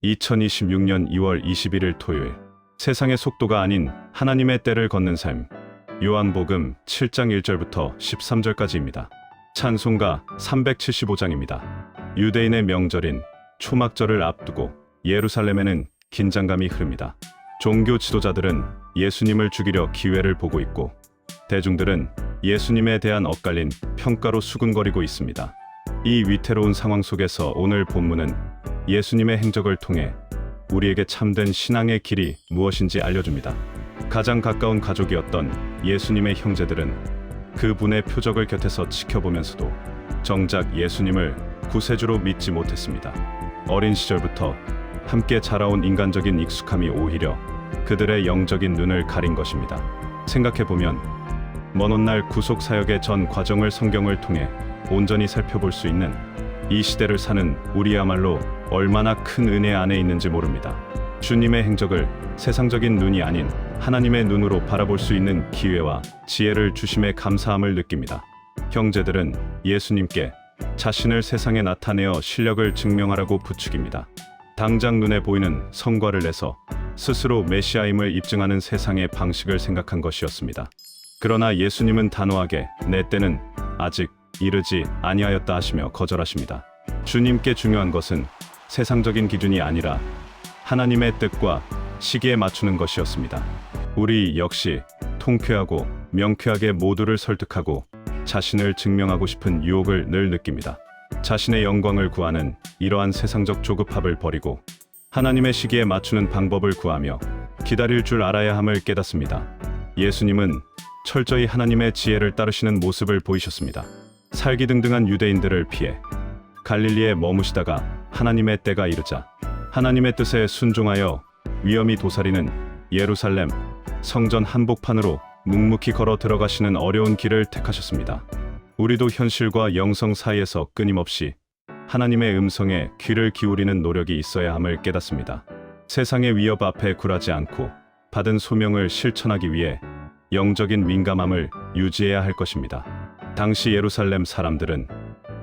2026년 2월 21일 토요일, 세상의 속도가 아닌 하나님의 때를 걷는 삶. 요한복음 7장 1절부터 13절까지입니다. 찬송가 375장입니다. 유대인의 명절인 초막절을 앞두고 예루살렘에는 긴장감이 흐릅니다. 종교 지도자들은 예수님을 죽이려 기회를 보고 있고, 대중들은 예수님에 대한 엇갈린 평가로 수군거리고 있습니다. 이 위태로운 상황 속에서 오늘 본문은 예수님의 행적을 통해 우리에게 참된 신앙의 길이 무엇인지 알려줍니다. 가장 가까운 가족이었던 예수님의 형제들은 그분의 표적을 곁에서 지켜보면서도 정작 예수님을 구세주로 믿지 못했습니다. 어린 시절부터 함께 자라온 인간적인 익숙함이 오히려 그들의 영적인 눈을 가린 것입니다. 생각해보면 먼 훗날 구속 사역의 전 과정을 성경을 통해 온전히 살펴볼 수 있는 이 시대를 사는 우리야말로 얼마나 큰 은혜 안에 있는지 모릅니다. 주님의 행적을 세상적인 눈이 아닌 하나님의 눈으로 바라볼 수 있는 기회와 지혜를 주심에 감사함을 느낍니다. 형제들은 예수님께 자신을 세상에 나타내어 실력을 증명하라고 부추깁니다. 당장 눈에 보이는 성과를 내서 스스로 메시아임을 입증하는 세상의 방식을 생각한 것이었습니다. 그러나 예수님은 단호하게 내 때는 아직 이르지 아니하였다 하시며 거절하십니다. 주님께 중요한 것은 세상적인 기준이 아니라 하나님의 뜻과 시기에 맞추는 것이었습니다. 우리 역시 통쾌하고 명쾌하게 모두를 설득하고 자신을 증명하고 싶은 유혹을 늘 느낍니다. 자신의 영광을 구하는 이러한 세상적 조급함을 버리고 하나님의 시기에 맞추는 방법을 구하며 기다릴 줄 알아야 함을 깨닫습니다. 예수님은 철저히 하나님의 지혜를 따르시는 모습을 보이셨습니다. 살기등등한 유대인들을 피해 갈릴리에 머무시다가 하나님의 때가 이르자 하나님의 뜻에 순종하여 위험이 도사리는 예루살렘 성전 한복판으로 묵묵히 걸어 들어가시는 어려운 길을 택하셨습니다. 우리도 현실과 영성 사이에서 끊임없이 하나님의 음성에 귀를 기울이는 노력이 있어야 함을 깨닫습니다. 세상의 위협 앞에 굴하지 않고 받은 소명을 실천하기 위해 영적인 민감함을 유지해야 할 것입니다. 당시 예루살렘 사람들은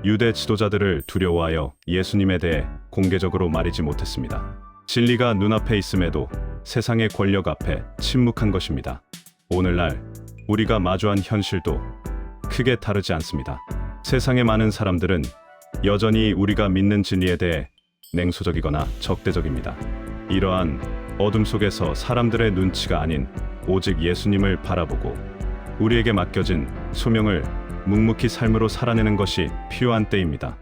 유대 지도자들을 두려워하여 예수님에 대해 공개적으로 말하지 못했습니다. 진리가 눈앞에 있음에도 세상의 권력 앞에 침묵한 것입니다. 오늘날 우리가 마주한 현실도 크게 다르지 않습니다. 세상의 많은 사람들은 여전히 우리가 믿는 진리에 대해 냉소적이거나 적대적입니다. 이러한 어둠 속에서 사람들의 눈치가 아닌 오직 예수님을 바라보고 우리에게 맡겨진 소명을 묵묵히 삶으로 살아내는 것이 필요한 때입니다.